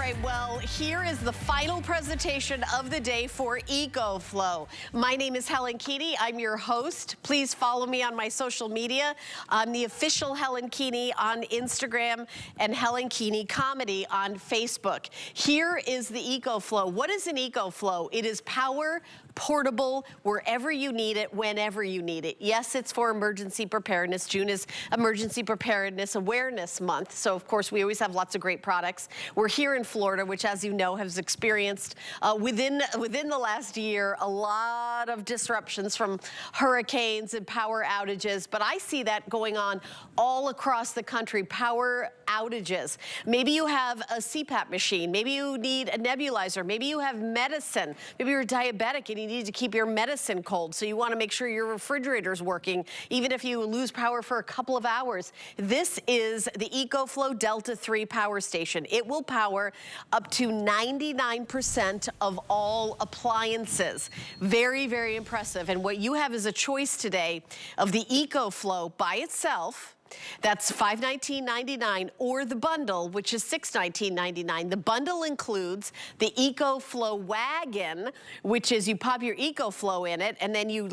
right, well, here is the final presentation of the day for EcoFlow. My name is Helen Keeney. I'm your host. Please follow me on my social media. I'm the official Helen Keeney on Instagram and Helen Keeney Comedy on Facebook. Here is the EcoFlow. What is an EcoFlow? It is power portable wherever you need it, whenever you need it. Yes, it's for emergency preparedness. June is Emergency Preparedness Awareness Month. So, of course, we always have lots of great products. We're here in Florida, which, as you know, has experienced within the last year a lot of disruptions from hurricanes and power outages. But I see that going on all across the country, power outages. Maybe you have a CPAP machine. Maybe you need a nebulizer. Maybe you have medicine. Maybe you're diabetic and you need to keep your medicine cold. So you want to make sure your refrigerator's working, even if you lose power for a couple of hours. This is the EcoFlow Delta 3 power station. It will power up to 99% of all appliances. Very, very impressive. And what you have is a choice today of the EcoFlow by itself. That's $519.99, or the bundle, which is $619.99. The bundle includes the EcoFlow wagon, which is you pop your EcoFlow in it, and then you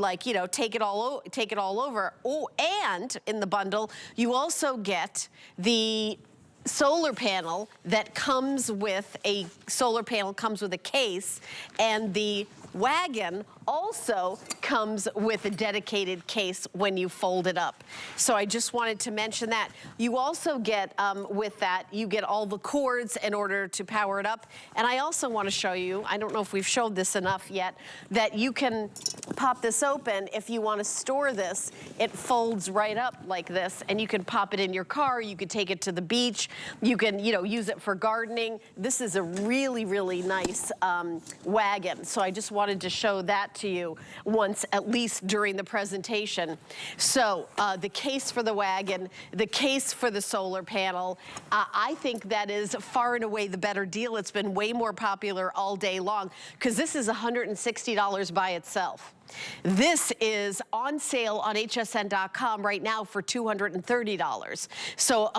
take it all over. Oh, and in the bundle, you also get the solar panel that comes with a case, and the wagon also comes with a dedicated case when you fold it up. So I just wanted to mention that. You also get, with that, you get all the cords in order to power it up. And I also want to show you, I don't know if we've showed this enough yet, that you can pop this open if you want to store this. It folds right up like this, and you can pop it in your car. You could take it to the beach. You can, use it for gardening. This is a really, really nice wagon. So I just wanted to show that to you once, at least during the presentation. So the case for the wagon, the case for the solar panel, I think that is far and away the better deal. It's been way more popular all day long because this is $160 by itself. This is on sale on hsn.com right now for $230. So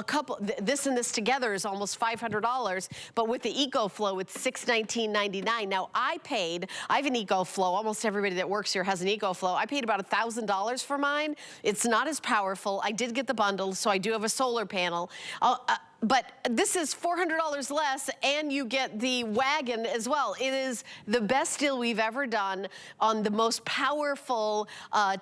this and this together is almost $500, but with the EcoFlow, it's $619.99. Now I have an EcoFlow. Almost everybody that works here has an EcoFlow. I paid about $1,000 for mine. It's not as powerful. I did get the bundle, so I do have a solar panel. But this is $400 less, and you get the wagon as well. It is the best deal we've ever done on the most powerful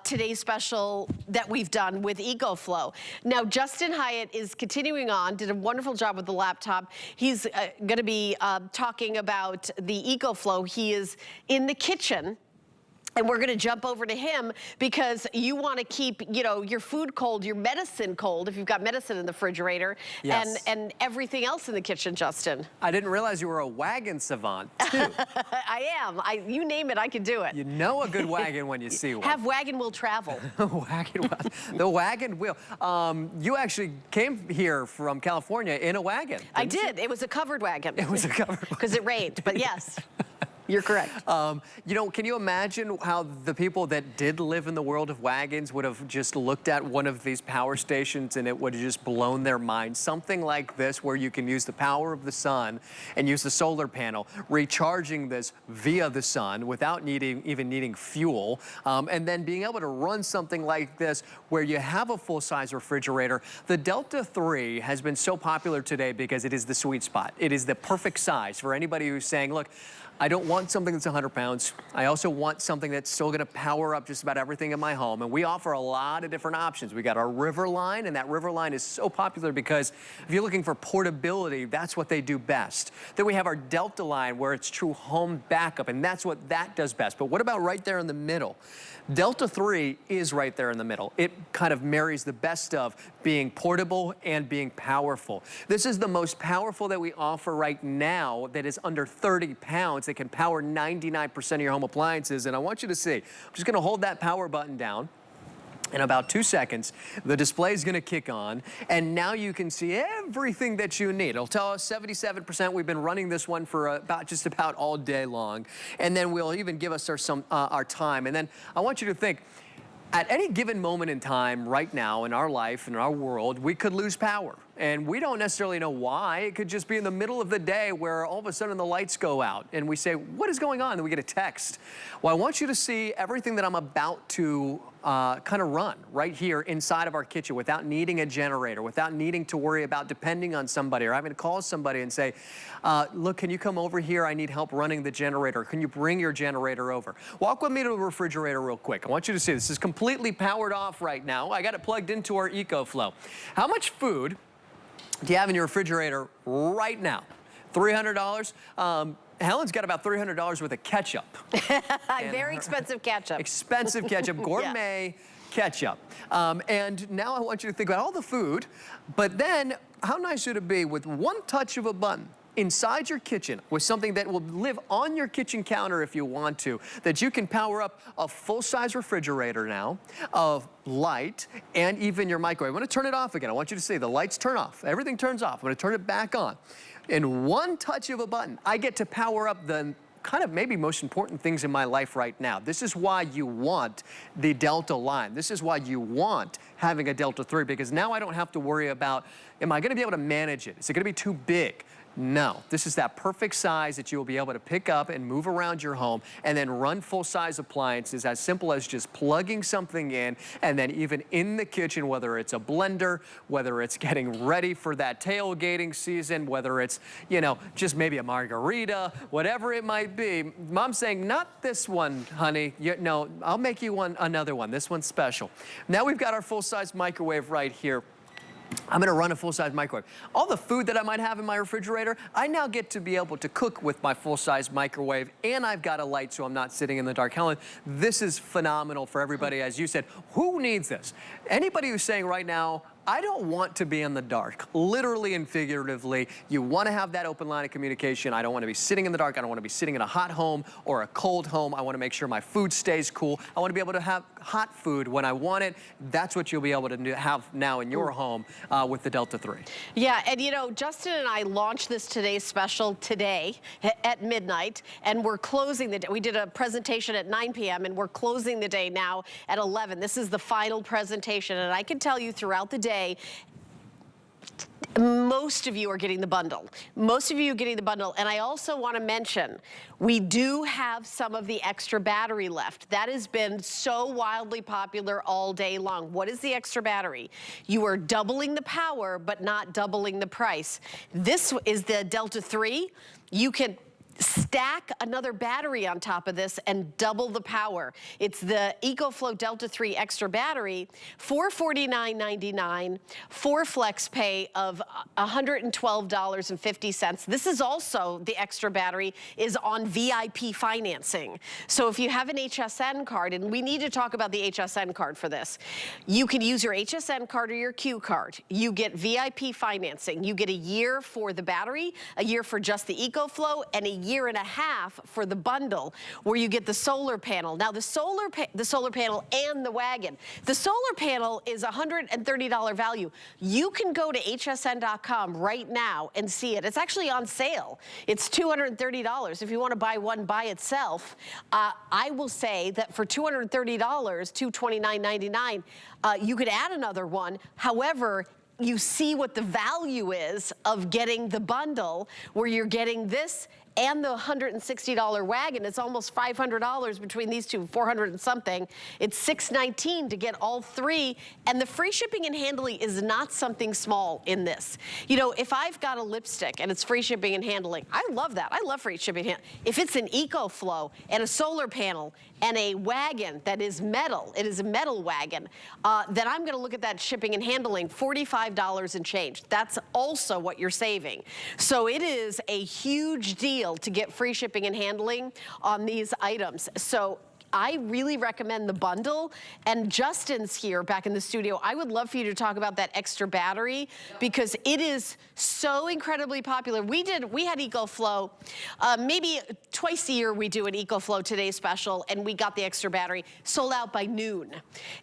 Today's Special that we've done with EcoFlow. Now, Justin Hyatt is continuing on, did a wonderful job with the laptop. He's going to be talking about the EcoFlow. He is in the kitchen. And we're gonna jump over to him because you wanna keep, your food cold, your medicine cold, if you've got medicine in the refrigerator, yes, and everything else in the kitchen, Justin. I didn't realize you were a wagon savant, too. I am. You name it, I can do it. You know a good wagon when you see one. Have wagon will travel. The wagon will. You actually came here from California in a wagon. I did. It was a covered wagon. It was a covered wagon. Because it rained, but yes. You're correct. Can you imagine how the people that did live in the world of wagons would have just looked at one of these power stations and it would have just blown their mind? Something like this, where you can use the power of the sun and use the solar panel, recharging this via the sun without even needing fuel, and then being able to run something like this where you have a full-size refrigerator. The Delta 3 has been so popular today because it is the sweet spot. It is the perfect size for anybody who's saying, look, I don't want something that's 100 pounds. I also want something that's still gonna power up just about everything in my home. And we offer a lot of different options. We got our River line, and that River line is so popular because if you're looking for portability, that's what they do best. Then we have our Delta line, where it's true home backup, and that's what that does best. But what about right there in the middle? Delta 3 is right there in the middle. It kind of marries the best of being portable and being powerful. This is the most powerful that we offer right now that is under 30 pounds. It can power 99% of your home appliances. And I want you to see, I'm just gonna hold that power button down. In about 2 seconds, the display is gonna kick on, and now you can see everything that you need. It'll tell us 77%. We've been running this one for just about all day long. And then we'll even give us our time. And then I want you to think, At any given moment in time, right now, in our life, in our world, we could lose power. And we don't necessarily know why. It could just be in the middle of the day where all of a sudden the lights go out and we say, what is going on? And we get a text. Well, I want you to see everything that I'm about to kind of run right here inside of our kitchen without needing a generator, without needing to worry about depending on somebody or having to call somebody and say, look, can you come over here? I need help running the generator. Can you bring your generator over? Walk with me to the refrigerator real quick. I want you to see this is completely powered off right now. I got it plugged into our EcoFlow. How much food do you have in your refrigerator right now? $300. Helen's got about $300 worth of ketchup. Very expensive ketchup. Expensive ketchup, gourmet ketchup. And now I want you to think about all the food, but then how nice would it be with one touch of a button inside your kitchen with something that will live on your kitchen counter if you want to, that you can power up a full-size refrigerator now, of light, and even your microwave. I'm gonna turn it off again. I want you to see the lights turn off. Everything turns off. I'm gonna turn it back on. In one touch of a button, I get to power up the kind of maybe most important things in my life right now. This is why you want the Delta line. This is why you want having a Delta 3, because now I don't have to worry about, am I gonna be able to manage it? Is it gonna be too big? No, this is that perfect size that you'll be able to pick up and move around your home and then run full-size appliances as simple as just plugging something in, and then even in the kitchen, whether it's a blender, whether it's getting ready for that tailgating season, whether it's, you know, just maybe a margarita, whatever it might be. Mom's saying, not this one, honey. No, I'll make you another one. This one's special. Now we've got our full-size microwave right here. I'm gonna run a full-size microwave. All the food that I might have in my refrigerator, I now get to be able to cook with my full-size microwave, and I've got a light so I'm not sitting in the dark. Helen, this is phenomenal for everybody. As you said, who needs this? Anybody who's saying right now, I don't want to be in the dark, literally and figuratively. You want to have that open line of communication. I don't want to be sitting in the dark. I don't want to be sitting in a hot home or a cold home. I want to make sure my food stays cool. I want to be able to have hot food when I want it. That's what you'll be able to have now in your home with the Delta 3. Yeah, and you know, Justin and I launched this today's special today at midnight, and we're closing the day. We did a presentation at 9 p.m. and we're closing the day now at 11. This is the final presentation, and I can tell you throughout the day, most of you are getting the bundle. Most of you are getting the bundle. And I also want to mention, we do have some of the extra battery left. That has been so wildly popular all day long. What is the extra battery? You are doubling the power, but not doubling the price. This is the Delta 3. You can stack another battery on top of this and double the power. It's the EcoFlow Delta 3 extra battery, $449.99, for flex pay of $112.50. This is also, the extra battery is on VIP financing. So if you have an HSN card, and we need to talk about the HSN card for this, you can use your HSN card or your Q card. You get VIP financing. You get a year for the battery, a year for just the EcoFlow, and a year and a half for the bundle, where you get the solar panel. Now the solar panel and the wagon. The solar panel is $130 value. You can go to hsn.com right now and see it. It's actually on sale. It's $230. If you want to buy one by itself, I will say that for $230, $229.99, you could add another one. However, you see what the value is of getting the bundle, where you're getting this and the $160 wagon. It's almost $500 between these two, 400 and something. It's $619 to get all three, and the free shipping and handling is not something small in this. You know, if I've got a lipstick and it's free shipping and handling, I love that. I love free shipping and handling. If it's an EcoFlow and a solar panel and a wagon that is metal, it is a metal wagon, then I'm gonna look at that shipping and handling, $45 and change. That's also what you're saving. So it is a huge deal to get free shipping and handling on these items. So I really recommend the bundle. And Justin's here back in the studio. I would love for you to talk about that extra battery, because it is so incredibly popular. We had EcoFlow, maybe twice a year we do an EcoFlow Today special, and we got the extra battery sold out by noon.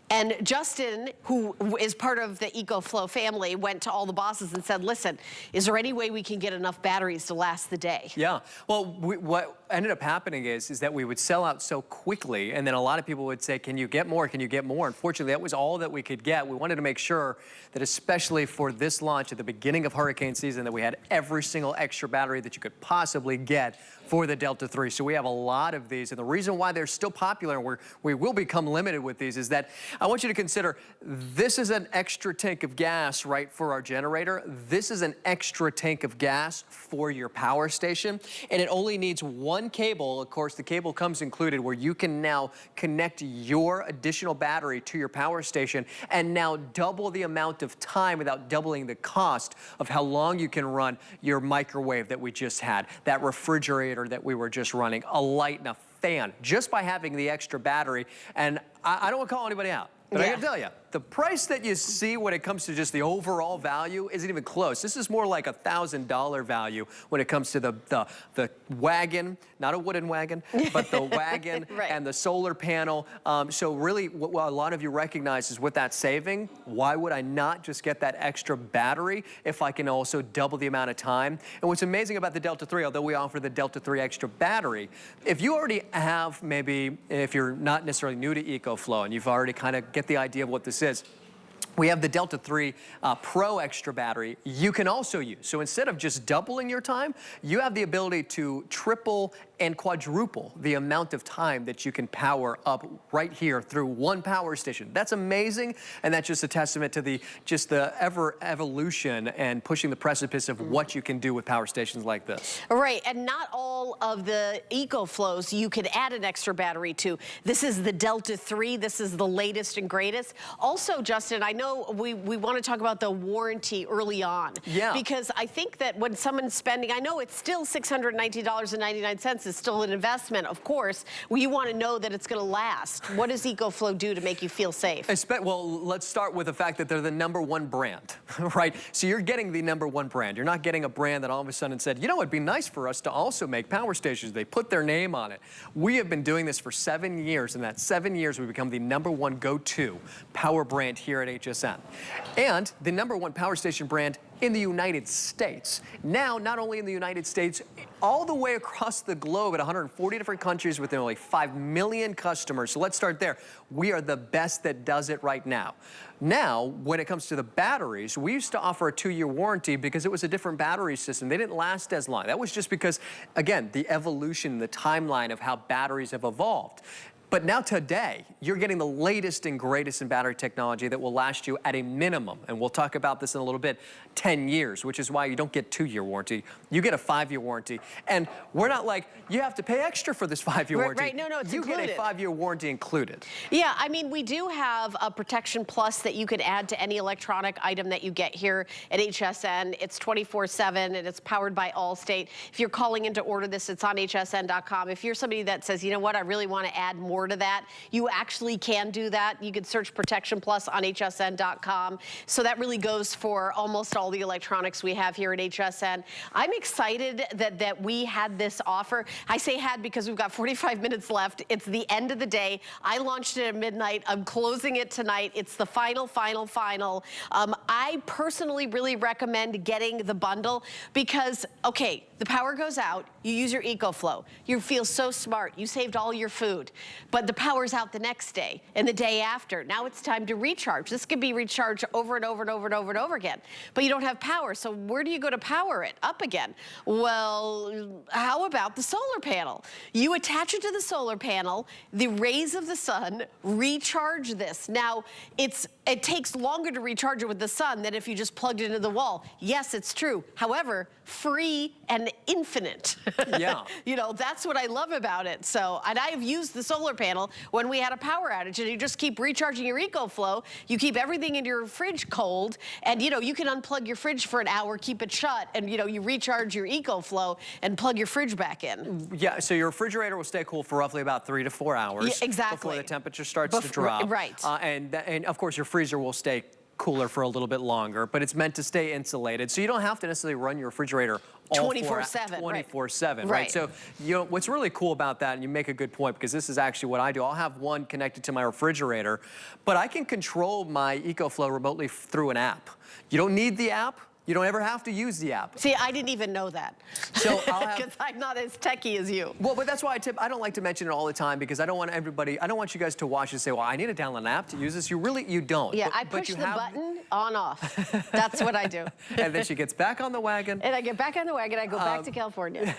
And Justin, who is part of the EcoFlow family, went to all the bosses and said, listen, is there any way we can get enough batteries to last the day? Yeah, well, what ended up happening is that we would sell out so quickly quickly. And then a lot of people would say, can you get more? Can you get more? Unfortunately, that was all that we could get. We wanted to make sure that especially for this launch at the beginning of hurricane season, that we had every single extra battery that you could possibly get for the Delta 3. So we have a lot of these. And the reason why they're still popular and we will become limited with these is that I want you to consider this is an extra tank of gas, right, for our generator. This is an extra tank of gas for your power station. And it only needs one cable. Of course, the cable comes included where you can now connect your additional battery to your power station and now double the amount of time without doubling the cost of how long you can run your microwave that we just had, that refrigerator that we were just running, a light and a fan, just by having the extra battery. And I don't want to call anybody out, but I gotta tell you, the price that you see when it comes to just the overall value isn't even close. This is more like $1,000 value when it comes to the wagon, not a wooden wagon, but the wagon right. and the solar panel. So really what a lot of you recognize is with that saving, why would I not just get that extra battery if I can also double the amount of time? And what's amazing about the Delta 3, although we offer the Delta 3 extra battery, if you already have maybe, if you're not necessarily new to EcoFlow and you've already kind of get the idea of what this is, we have the Delta 3 Pro extra battery you can also use. So instead of just doubling your time, you have the ability to triple and quadruple the amount of time that you can power up right here through one power station. That's amazing, and that's just a testament to the evolution and pushing the precipice of what you can do with power stations like this. Right, and not all of the EcoFlows you can add an extra battery to. This is the Delta 3. This is the latest and greatest. Also, Justin, I know we want to talk about the warranty early on. Yeah. Because I think that when someone's spending, I know it's still $619.99. Is still an investment, of course. You want to know that it's going to last. What does EcoFlow do to make you feel safe? Well, let's start with the fact that they're the #1 brand, right? So you're getting the #1 brand. You're not getting a brand that all of a sudden said, you know, it'd be nice for us to also make power stations. They put their name on it. We have been doing this for 7 years, and that 7 years we've become the #1 go-to power brand here at HSN. And the #1 power station brand in the United States. Now, not only in the United States, all the way across the globe at 140 different countries with nearly 5 million customers. So let's start there. We are the best that does it right now. Now, when it comes to the batteries, we used to offer a 2-year warranty because it was a different battery system. They didn't last as long. That was just because, again, the evolution, the timeline of how batteries have evolved. But now today, you're getting the latest and greatest in battery technology that will last you at a minimum, and we'll talk about this in a little bit, 10 years, which is why you don't get 2-year warranty. You get a 5-year warranty. And we're not like, you have to pay extra for this 5-year warranty. Right, no, it's you included. get a 5-year warranty included. Yeah, I mean, we do have a Protection Plus that you could add to any electronic item that you get here at HSN. It's 24/7 and it's powered by Allstate. If you're calling in to order this, it's on hsn.com. If you're somebody that says, you know what, I really want to add more to that, you actually can do that. You can search Protection Plus on hsn.com. So that really goes for almost all the electronics we have here at HSN. I'm excited that we had this offer. I say had because we've got 45 minutes left. It's the end of the day. I launched it at midnight. I'm closing it tonight. It's the final. I personally really recommend getting the bundle because, okay, the power goes out, you use your EcoFlow, you feel so smart, you saved all your food, but the power's out the next day and the day after. Now it's time to recharge. This could be recharged over and over and over and over and over again, but you don't have power, so where do you go to power it up again? Well, how about the solar panel? You attach it to the solar panel, the rays of the sun recharge this. Now, it takes longer to recharge it with the sun than if you just plugged it into the wall. Yes, it's true. However, free and infinite. Yeah. You know, that's what I love about it. So, and I have used the solar panel when we had a power outage, and you just keep recharging your EcoFlow. You keep everything in your fridge cold, and you know, you can unplug your fridge for an hour, keep it shut, and you know, you recharge your EcoFlow and plug your fridge back in. Yeah, so your refrigerator will stay cool for roughly about 3 to 4 hours. Yeah, exactly. Before the temperature starts to drop. Right. And of course, your freezer will stay cooler for a little bit longer, but it's meant to stay insulated. So you don't have to necessarily run your refrigerator 24/7. 24/7, right? So, you know, what's really cool about that, and you make a good point, because this is actually what I do. I'll have one connected to my refrigerator, but I can control my EcoFlow remotely through an app. You don't need the app. You don't ever have to use the app. See, I didn't even know that. So I'll have... Because I'm not as techie as you. Well, but that's why I don't like to mention it all the time, because I don't want you guys to watch and say, well, I need to download an app to use this. You don't. Yeah, I push the button on off. That's what I do. And then she gets back on the wagon. And I get back on the wagon, I go back to California.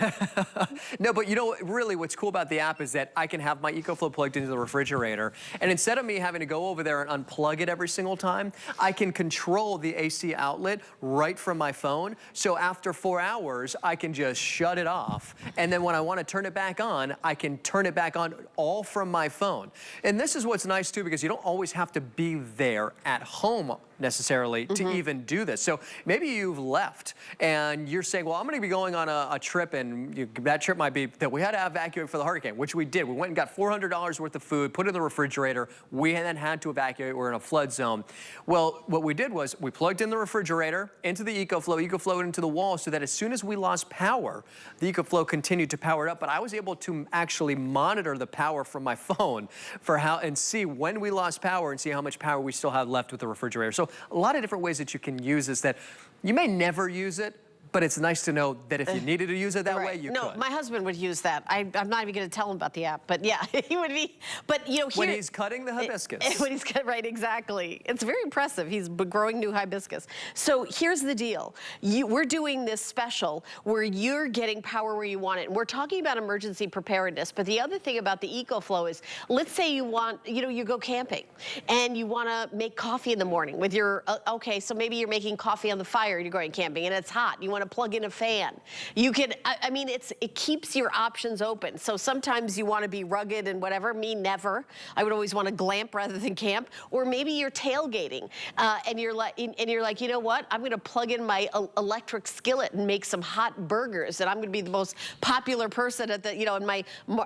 No, but you know, really what's cool about the app is that I can have my EcoFlow plugged into the refrigerator, and instead of me having to go over there and unplug it every single time, I can control the AC outlet right from my phone. So after 4 hours, I can just shut it off. And then when I want to turn it back on, I can turn it back on all from my phone. And this is what's nice too, because you don't always have to be there at home necessarily to even do this. So maybe you've left and you're saying, well, I'm gonna be going on a trip, and that trip might be that we had to evacuate for the hurricane, which we did. We went and got $400 worth of food, put it in the refrigerator. We then had to evacuate. We're in a flood zone. Well, what we did was we plugged in the refrigerator into the EcoFlow into the wall, so that as soon as we lost power, the EcoFlow continued to power it up. But I was able to actually monitor the power from my phone and see when we lost power and see how much power we still have left with the refrigerator. So a lot of different ways that you can use this that you may never use it, but it's nice to know that if you needed to use it that way, you could. No, my husband would use that. I'm not even going to tell him about the app, but yeah, he would be. But you know, when he's cutting the hibiscus. When he's right, exactly. It's very impressive. He's growing new hibiscus. So here's the deal: we're doing this special where you're getting power where you want it. And we're talking about emergency preparedness. But the other thing about the EcoFlow is, let's say you want, you go camping and you want to make coffee in the morning with your. Okay, so maybe you're making coffee on the fire. You're going camping and it's hot. You want to plug in a fan. You can, I mean, it keeps your options open. So sometimes you want to be rugged and whatever. Me, never. I would always want to glamp rather than camp. Or maybe you're tailgating and you're like, you know what? I'm going to plug in my electric skillet and make some hot burgers, and I'm going to be the most popular person at the, in my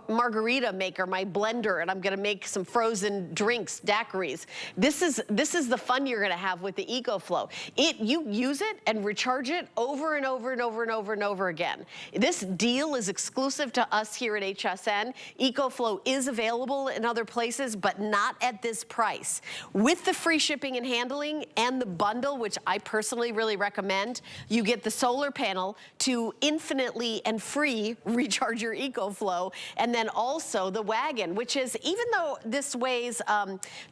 margarita maker, my blender, and I'm going to make some frozen drinks, daiquiris. This is the fun you're going to have with the EcoFlow. You use it and recharge it over and over and over and over and over again. This deal is exclusive to us here at HSN. EcoFlow is available in other places, but not at this price. With the free shipping and handling and the bundle, which I personally really recommend, you get the solar panel to infinitely and free recharge your EcoFlow, and then also the wagon, which is, even though this weighs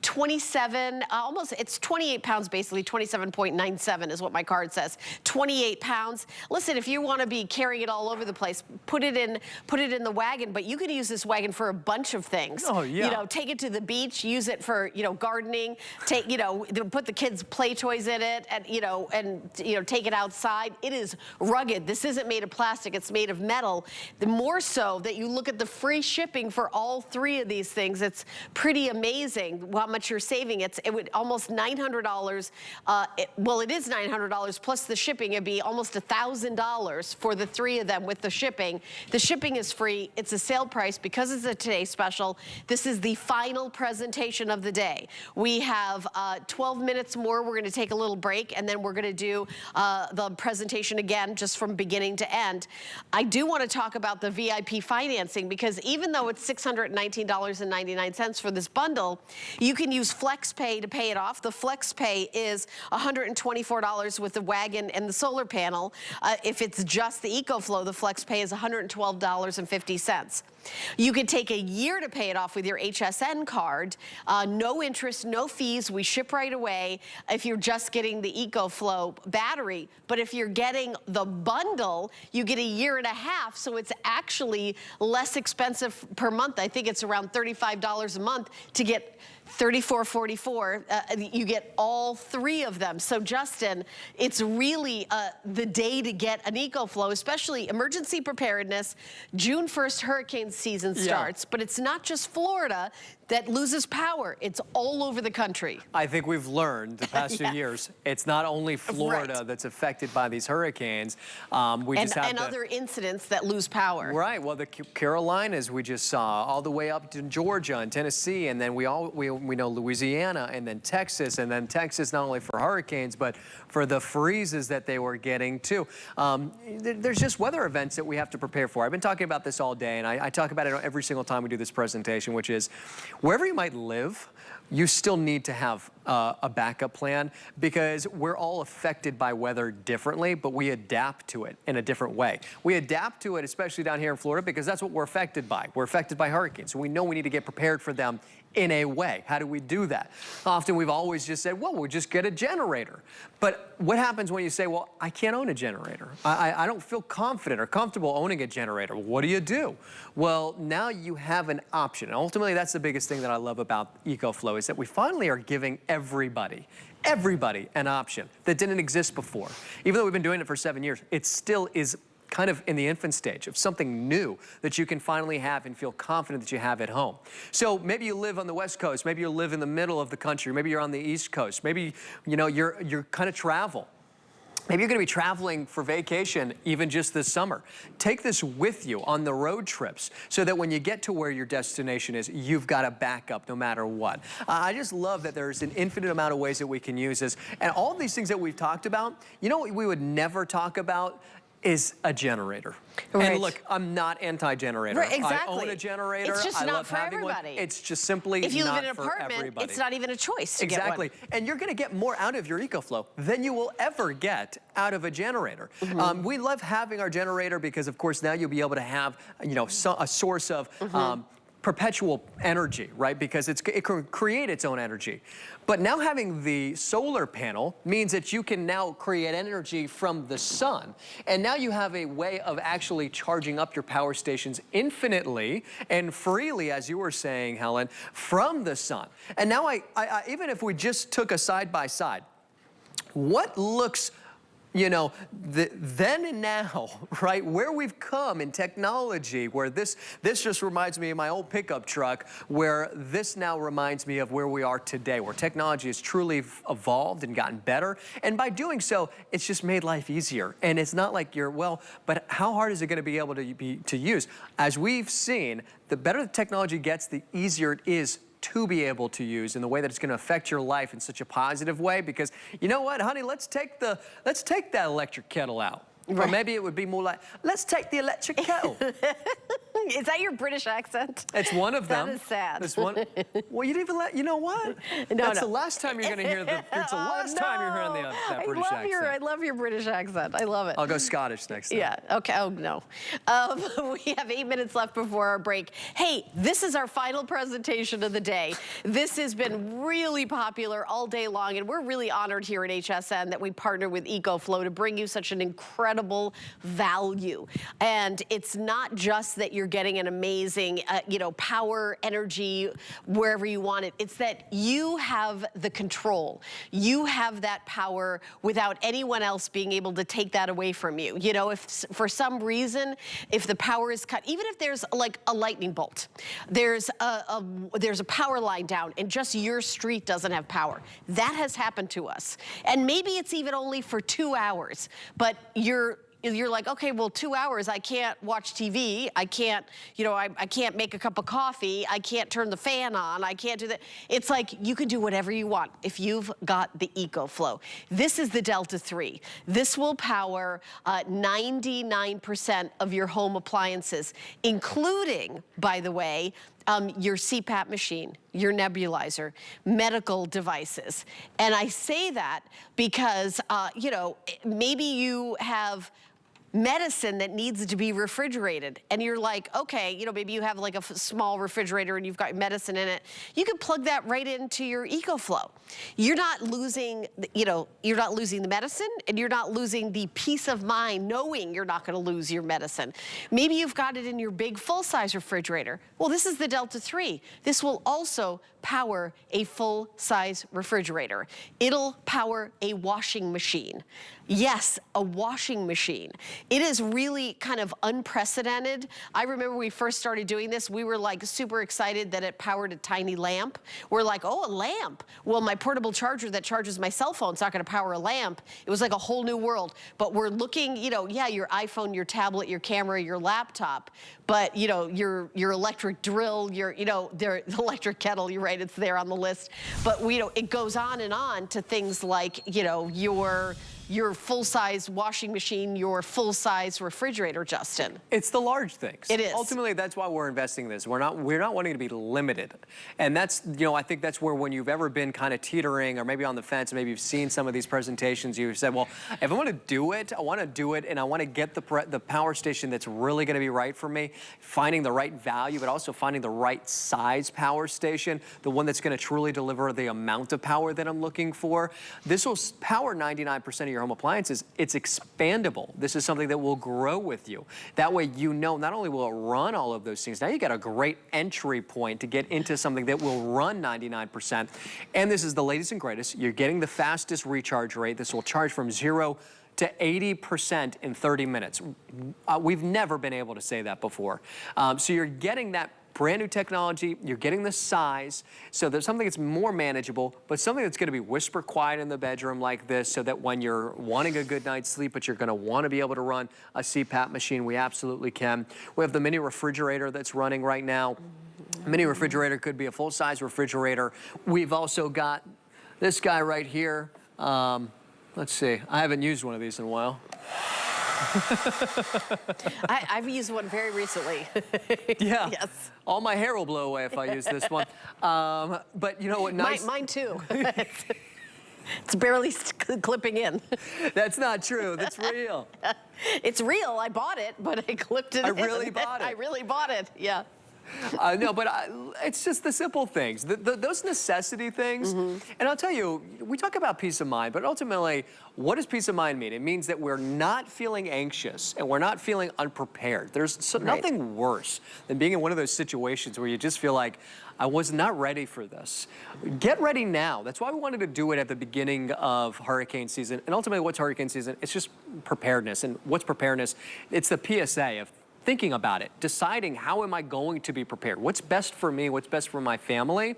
27, it's 28 pounds basically, 27.97 is what my card says, 28 pounds. Listen, if you want to be carrying it all over the place, put it in the wagon, but you can use this wagon for a bunch of things. Oh, yeah. Take it to the beach, use it for, gardening, put the kids' play toys in it, and take it outside. It is rugged. This isn't made of plastic, it's made of metal. The more so that you look at the free shipping for all three of these things, it's pretty amazing how much you're saving. It would almost $900. Well, it is $900 plus the shipping. It'd be almost $1,000 for the three of them with the shipping. The shipping is free. It's a sale price because it's a Today Special. This is the final presentation of the day. We have 12 minutes more. We're going to take a little break, and then we're going to do the presentation again, just from beginning to end. I do want to talk about the VIP financing, because even though it's $619.99 for this bundle, you can use FlexPay to pay it off. The FlexPay is $124 with the wagon and the solar panel. If it's just the EcoFlow, the FlexPay is $112.50. You could take a year to pay it off with your HSN card. No interest, no fees. We ship right away if you're just getting the EcoFlow battery. But if you're getting the bundle, you get a year and a half. So it's actually less expensive per month. I think it's around $35 a month to get $34.44. You get all three of them. So Justin, it's really the day to get an EcoFlow, especially emergency preparedness. June 1st, hurricane season starts, but it's not just Florida that loses power. It's all over the country. I think we've learned the past few years, it's not only Florida that's affected by these hurricanes. And other incidents that lose power. Right, well, the Carolinas we just saw, all the way up to Georgia and Tennessee, and then we know Louisiana, and then Texas not only for hurricanes, but for the freezes that they were getting too. There's just weather events that we have to prepare for. I've been talking about this all day, and I talk about it every single time we do this presentation, which is, wherever you might live, you still need to have a backup plan, because we're all affected by weather differently, but we adapt to it in a different way. We adapt to it, especially down here in Florida, because that's what we're affected by. We're affected by hurricanes, so we know we need to get prepared for them in a way. How do we do that? Often we've always just said, well, we'll just get a generator. But what happens when you say, well, I can't own a generator? I don't feel confident or comfortable owning a generator. What do you do? Well, now you have an option. And ultimately, that's the biggest thing that I love about EcoFlow, is that we finally are giving everybody an option that didn't exist before. Even though we've been doing it for 7 years, it still is kind of in the infant stage of something new that you can finally have and feel confident that you have at home. So maybe you live on the West Coast, maybe you live in the middle of the country, maybe you're on the East Coast, maybe you're kind of travel. Maybe you're gonna be traveling for vacation even just this summer. Take this with you on the road trips so that when you get to where your destination is, you've got a backup no matter what. I just love that there's an infinite amount of ways that we can use this. And all of these things that we've talked about, you know what we would never talk about? Is a generator. Right. And look, I'm not anti-generator. Right, exactly. I own a generator. It's just I not love for having everybody. one. It's just simply if you live not in an for apartment, everybody. it's not even a choice to get one. Exactly. And you're gonna get more out of your EcoFlow than you will ever get out of a generator. We love having our generator because, of course, now you'll be able to have, a source of perpetual energy, right? Because it can create its own energy. But now having the solar panel means that you can now create energy from the sun. And now you have a way of actually charging up your power stations infinitely and freely, as you were saying, Helen, from the sun. And now even if we just took a side-by-side, what looks then and now, right, where we've come in technology, where this just reminds me of my old pickup truck, where this now reminds me of where we are today, where technology has truly evolved and gotten better. And by doing so, it's just made life easier. And it's not like but how hard is it gonna be able to use? As we've seen, the better the technology gets, the easier it is to be able to use in the way that it's going to affect your life in such a positive way. Because you know what, honey, let's take that electric kettle out. Right. Or maybe it would be more like, let's take the electric kettle. Is that your British accent? It's one of them. That is sad. It's one. Well, you didn't even you know what? That's the last time you're going to hear it's the last time you're hearing that British accent. I love your British accent. I love it. I'll go Scottish next time. Yeah, okay, oh no. We have 8 minutes left before our break. Hey, this is our final presentation of the day. This has been really popular all day long, and we're really honored here at HSN that we partner with EcoFlow to bring you such an incredible value. And it's not just that you're getting an amazing, power, energy, wherever you want it. It's that you have the control. You have that power without anyone else being able to take that away from you. If for some reason, if the power is cut, even if there's like a lightning bolt, there's a power line down and just your street doesn't have power. That has happened to us. And maybe it's even only for 2 hours, but you're like, okay, well, 2 hours, I can't watch TV. I can't, I can't make a cup of coffee. I can't turn the fan on. I can't do that. It's like you can do whatever you want if you've got the EcoFlow. This is the Delta 3. This will power 99% of your home appliances, including, by the way, your CPAP machine, your nebulizer, medical devices. And I say that because, maybe you have medicine that needs to be refrigerated and you're like, okay, maybe you have like a small refrigerator and you've got medicine in it. You can plug that right into your EcoFlow. You're not losing, you're not losing the medicine, and you're not losing the peace of mind knowing you're not going to lose your medicine. Maybe you've got it in your big full-size refrigerator. Well, this is the Delta 3. This will also power a full-size refrigerator. It'll power a washing machine. Yes, a washing machine. It is really kind of unprecedented. I remember when we first started doing this, we were like super excited that it powered a tiny lamp. We're like, oh, a lamp. Well, my portable charger that charges my cell phone is not going to power a lamp. It was like a whole new world. But we're looking, yeah, your iPhone, your tablet, your camera, your laptop, but your electric drill, the electric kettle, you're right, it's there on the list. But it goes on and on to things like, your your full-size washing machine, your full-size refrigerator, Justin. It's the large things. It is. Ultimately, that's why we're investing in this. We're not wanting to be limited. And that's, you know, I think that's where when you've ever been kind of teetering or maybe on the fence, maybe you've seen some of these presentations, you've said, well, if I want to do it, I want to do it, and I want to get the power station that's really going to be right for me, finding the right value, but also finding the right size power station, the one that's going to truly deliver the amount of power that I'm looking for. This will power 99% of your home appliances. It's expandable. This is something that will grow with you. That way, you know, not only will it run all of those things, now you got a great entry point to get into something that will run 99%. And this is the latest and greatest. You're getting the fastest recharge rate. This will charge from 0 to 80% in 30 minutes. We've never been able to say that before. So you're getting that brand new technology, you're getting the size, so there's something that's more manageable, but something that's gonna be whisper quiet in the bedroom like this, so that when you're wanting a good night's sleep, but you're gonna wanna be able to run a CPAP machine, we absolutely can. We have the mini refrigerator that's running right now. Mini refrigerator could be a full-size refrigerator. We've also got this guy right here. Let's see, I haven't used one of these in a while. I've used one very recently. Yeah. Yes. All my hair will blow away if I use this one. But you know what? Nice. Mine too. It's barely clipping in. That's not true. That's real. It's real. I bought it, but I clipped it in. I really bought it. I really bought it. Yeah. No, but it's just the simple things, those necessity things. And I'll tell you, we talk about peace of mind, but ultimately, what does peace of mind mean? It means that we're not feeling anxious and we're not feeling unprepared. There's nothing worse than being in one of those situations where you just feel like, I was not ready for this. Get ready now. That's why we wanted to do it at the beginning of hurricane season. And ultimately, what's hurricane season? It's just preparedness. And what's preparedness? It's the PSA of thinking about it, deciding how am I going to be prepared? What's best for me? What's best for my family?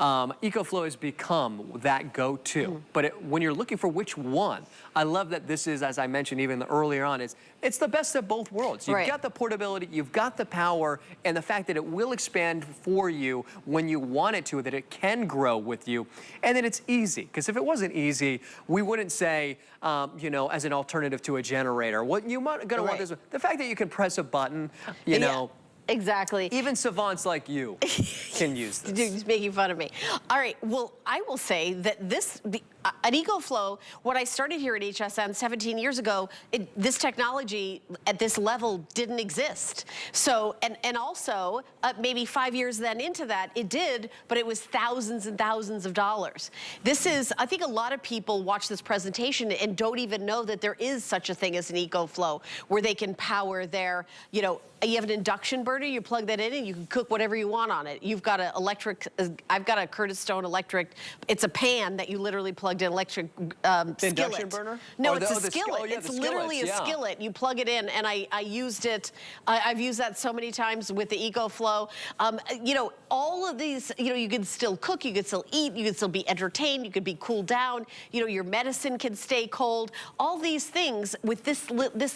EcoFlow has become that go-to. But when you're looking for which one, I love that this is, as I mentioned even earlier on, it's the best of both worlds. You've got the portability, you've got the power, and the fact that it will expand for you when you want it to, that it can grow with you, and that it's easy. Because if it wasn't easy, we wouldn't say, you know, as an alternative to a generator, what you might gonna want this. The fact that you can press a button, you know. Exactly. Even savants like you can use this. Dude, he's making fun of me. All right, well, I will say that an EcoFlow, when I started here at HSN 17 years ago, this technology at this level didn't exist. So, and also, maybe 5 years then into that, it did, but it was thousands and thousands of dollars. This is, I think a lot of people watch this presentation and don't even know that there is such a thing as an EcoFlow, where they can power their, you know, you have an induction burner, you plug that in and you can cook whatever you want on it. You've got an electric, I've got a Curtis Stone electric, it's a pan that you literally plugged in electric skillet. Induction burner? No, it's a skillet. It's literally a skillet. You plug it in, and I used it, I've used that so many times with the EcoFlow. You know, all of these, you know, you can still cook, you can still eat, you can still be entertained, you could be cooled down, you know, your medicine can stay cold. All these things with this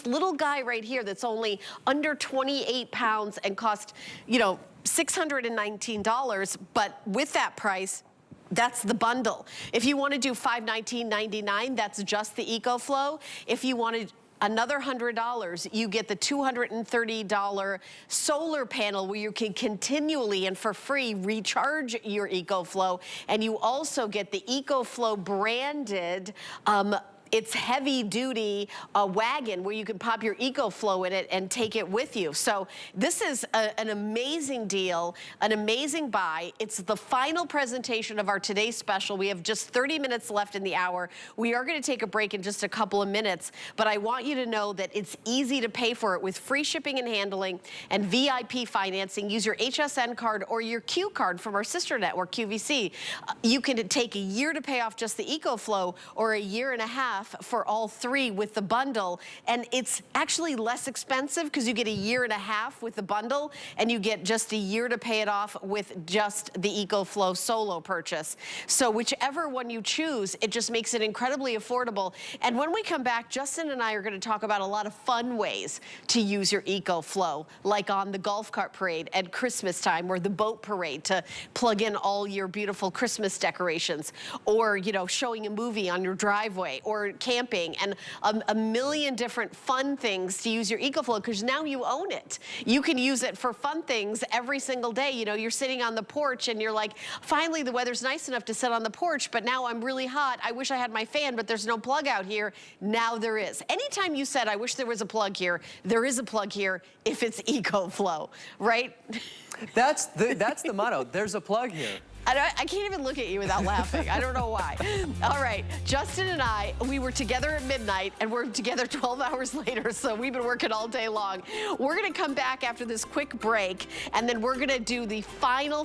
little guy right here that's only under 28 pounds and cost, you know, $619, but with that price, that's the bundle. If you want to do $519.99, that's just the EcoFlow. If you wanted another $100, you get the $230 solar panel where you can continually and for free recharge your EcoFlow. And you also get the EcoFlow branded it's heavy duty wagon where you can pop your EcoFlow in it and take it with you. So this is an amazing deal, an amazing buy. It's the final presentation of our today's special. We have just 30 minutes left in the hour. We are gonna take a break in just a couple of minutes, but I want you to know that it's easy to pay for it with free shipping and handling and VIP financing. Use your HSN card or your Q card from our sister network, QVC. You can take a year to pay off just the EcoFlow or a year and a half for all three with the bundle, and it's actually less expensive because you get a year and a half with the bundle and you get just a year to pay it off with just the EcoFlow solo purchase. So whichever one you choose, it just makes it incredibly affordable. And when we come back, Justin and I are going to talk about a lot of fun ways to use your EcoFlow, like on the golf cart parade at Christmas time or the boat parade to plug in all your beautiful Christmas decorations, or, you know, showing a movie on your driveway, or are camping, and a million different fun things to use your EcoFlow, because now you own it. You can use it for fun things every single day. You know, you're sitting on the porch and you're like, finally the weather's nice enough to sit on the porch, but now I'm really hot. I wish I had my fan, but there's no plug out here. Now there is. Anytime you said, I wish there was a plug here, there is a plug here if it's EcoFlow, right? That's the motto. There's a plug here. I can't even look at you without laughing. I don't know why. All right, Justin and I, we were together at midnight, and we're together 12 hours later, so we've been working all day long. We're gonna come back after this quick break, and then we're gonna do the final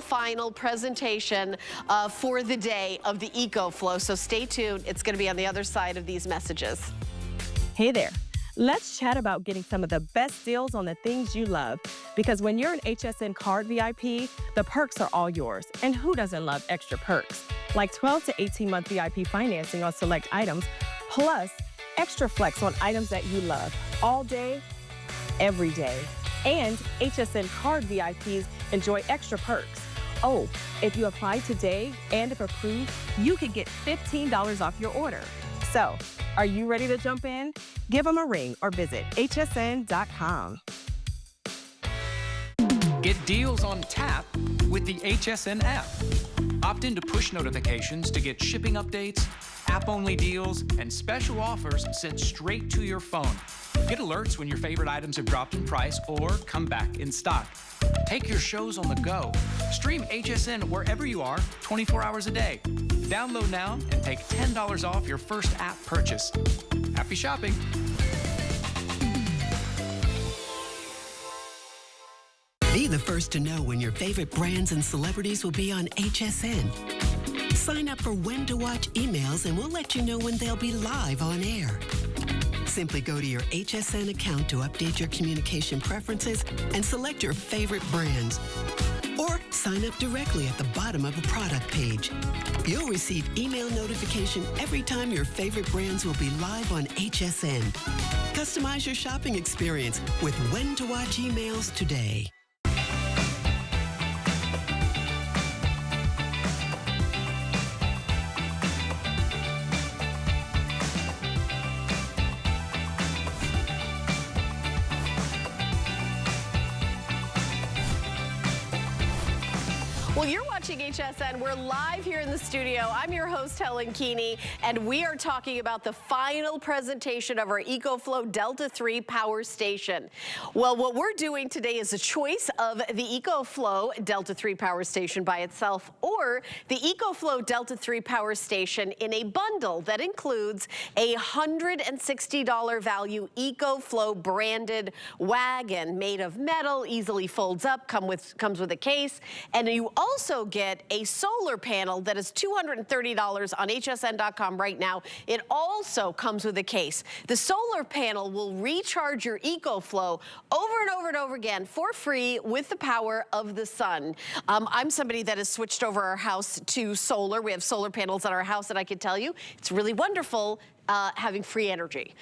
presentation for the day of the EcoFlow. So stay tuned. It's gonna be on the other side of these messages. Hey there. Let's chat about getting some of the best deals on the things you love. Because when you're an HSN card VIP, the perks are all yours. And who doesn't love extra perks? Like 12 to 18-month VIP financing on select items, plus extra flex on items that you love all day, every day. And HSN card VIPs enjoy extra perks. Oh, if you apply today and if approved, you could get $15 off your order. So, are you ready to jump in? Give them a ring or visit hsn.com. Get deals on tap with the HSN app. Opt into push notifications to get shipping updates, app-only deals, and special offers sent straight to your phone. Get alerts when your favorite items have dropped in price or come back in stock. Take your shows on the go. Stream HSN wherever you are, 24 hours a day. Download now and take $10 off your first app purchase. Happy shopping. Be the first to know when your favorite brands and celebrities will be on HSN. Sign up for When to Watch emails and we'll let you know when they'll be live on air. Simply go to your HSN account to update your communication preferences and select your favorite brands. Or sign up directly at the bottom of a product page. You'll receive email notification every time your favorite brands will be live on HSN. Customize your shopping experience with When to Watch emails today. Well, you're watching HSN. We're live here in the studio. I'm your host, Helen Keeney, and we are talking about the final presentation of our EcoFlow Delta 3 power station. Well, what we're doing today is a choice of the EcoFlow Delta 3 power station by itself or the EcoFlow Delta 3 power station in a bundle that includes a $160 value EcoFlow branded wagon made of metal, easily folds up, comes with a case, and you also get a solar panel that is $230 on hsn.com right now. It also comes with a case. The solar panel will recharge your EcoFlow over and over and over again for free with the power of the sun. I'm somebody that has switched over our house to solar. We have solar panels on our house, and I can tell you it's really wonderful having free energy.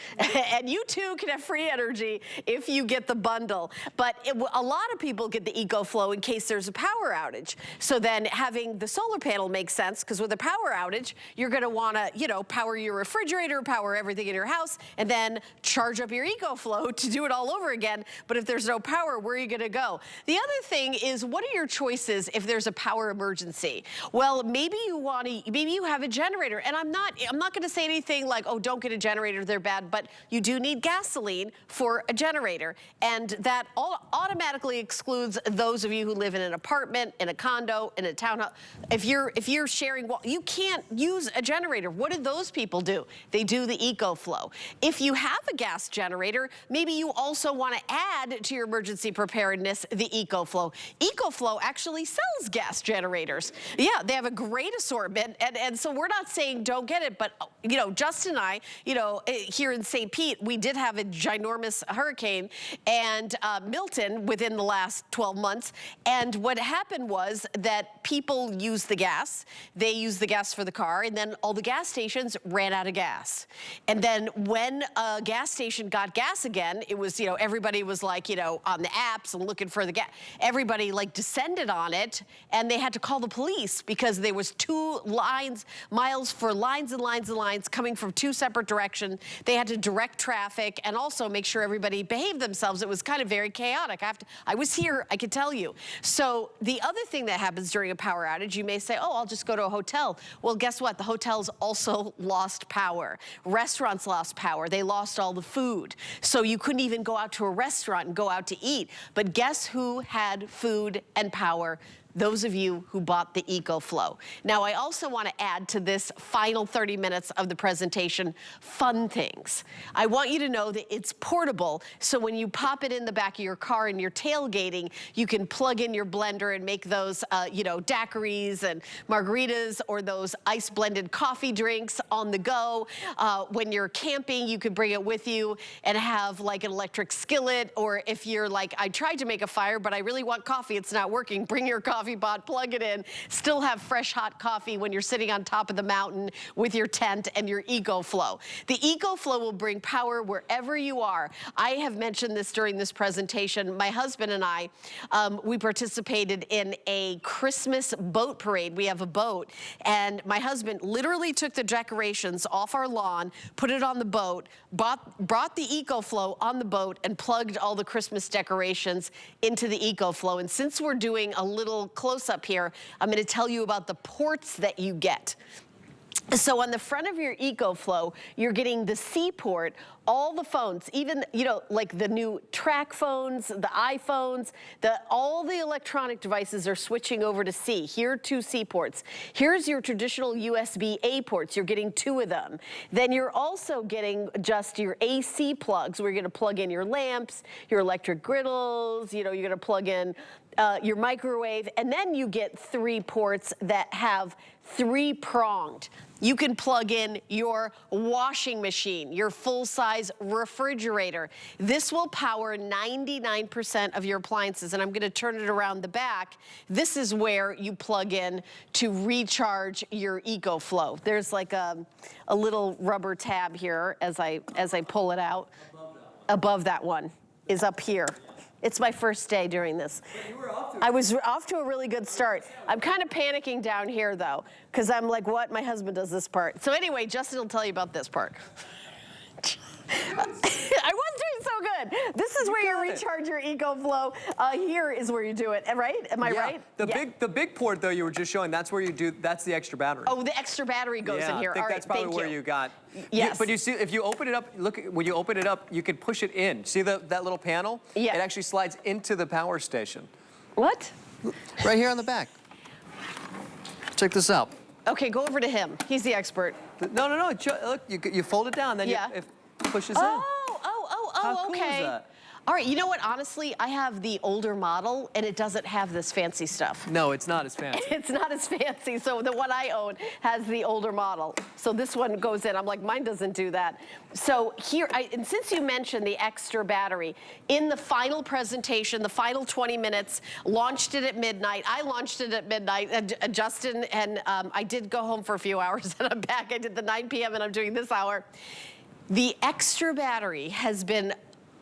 And you too can have free energy if you get the bundle. But a lot of people get the EcoFlow in case there's a power outage. So then having the solar panel makes sense, because with a power outage, you're gonna wanna, power your refrigerator, power everything in your house, and then charge up your EcoFlow to do it all over again. But if there's no power, where are you gonna go? The other thing is, what are your choices if there's a power emergency? Well, maybe you have a generator, and I'm not gonna say anything like, oh, don't get a generator, they're bad, but you do need gasoline for a generator. And that automatically excludes those of you who live in an apartment, in a condo, in a townhouse. If you're sharing, you can't use a generator. What do those people do? They do the EcoFlow. If you have a gas generator, maybe you also want to add to your emergency preparedness the EcoFlow. EcoFlow actually sells gas generators. Yeah, they have a great assortment, and so we're not saying don't get it, but Justin and I, here in St. Pete, we did have a ginormous hurricane and Milton within the last 12 months. And what happened was that people used the gas. They used the gas for the car, and then all the gas stations ran out of gas. And then when a gas station got gas again, it was, everybody was like, on the apps and looking for the gas. Everybody descended on it, and they had to call the police because there was 2 miles for lines and lines and lines coming from 2 two separate directions. They had to direct traffic and also make sure everybody behaved themselves. It was kind of very chaotic. I was here, I could tell you. So the other thing that happens during a power outage, you may say, oh, I'll just go to a hotel. Well, guess what? The hotels also lost power. Restaurants lost power. They lost all the food. So you couldn't even go out to a restaurant and go out to eat. But guess who had food and power? Those of you who bought the EcoFlow. Now, I also want to add to this final 30 minutes of the presentation, fun things. I want you to know that it's portable, so when you pop it in the back of your car and you're tailgating, you can plug in your blender and make those, you know, daiquiris and margaritas or those ice-blended coffee drinks on the go. When you're camping, you could bring it with you and have like an electric skillet, or if you're like, I tried to make a fire, but I really want coffee, it's not working, bring your coffee pot, plug it in, still have fresh hot coffee when you're sitting on top of the mountain with your tent and your EcoFlow. The EcoFlow will bring power wherever you are. I have mentioned this during this presentation. My husband and I, we participated in a Christmas boat parade. We have a boat, and my husband literally took the decorations off our lawn, put it on the boat, brought the EcoFlow on the boat, and plugged all the Christmas decorations into the EcoFlow. And since we're doing a little close up here, I'm going to tell you about the ports that you get. So on the front of your EcoFlow, you're getting the C port, all the phones, even, you know, like the new track phones, the iPhones, all the electronic devices are switching over to C. Here are 2 C ports. Here's your traditional USBA ports. You're getting 2 of them. Then you're also getting just your AC plugs, where you're going to plug in your lamps, your electric griddles, you know, you're going to plug in your microwave, and then you get 3 ports that have 3-pronged. You can plug in your washing machine, your full-size refrigerator. This will power 99% of your appliances, and I'm going to turn it around the back. This is where you plug in to recharge your EcoFlow. There's like a little rubber tab here as I pull it out. Above that one is up here. It's my first day doing this. I was off to a really good start. I'm kind of panicking down here, though, because I'm like, what? My husband does this part. So anyway, Justin will tell you about this part. I was doing so good. This is where you recharge your EcoFlow. Here is where you do it, right? Am I right? The big port, though, you were just showing, that's where you do, that's the extra battery. Oh, the extra battery goes in here. I think all right, that's probably where you got. Yes. But you see, if you open it up, look, when you open it up, you can push it in. See that little panel? Yeah. It actually slides into the power station. What? Right here on the back. Check this out. Okay, go over to him. He's the expert. No. Look, you fold it down, then it pushes in. How cool okay. is that? All right, you know what? Honestly, I have the older model, and it doesn't have this fancy stuff. No, it's not as fancy. It's not as fancy. So the one I own has the older model. So this one goes in. I'm like, mine doesn't do that. So here, and since you mentioned the extra battery, in the final presentation, the final 20 minutes, launched it at midnight. I launched it at midnight, and Justin, and I did go home for a few hours, and I'm back. I did the 9 p.m., and I'm doing this hour. The extra battery has been,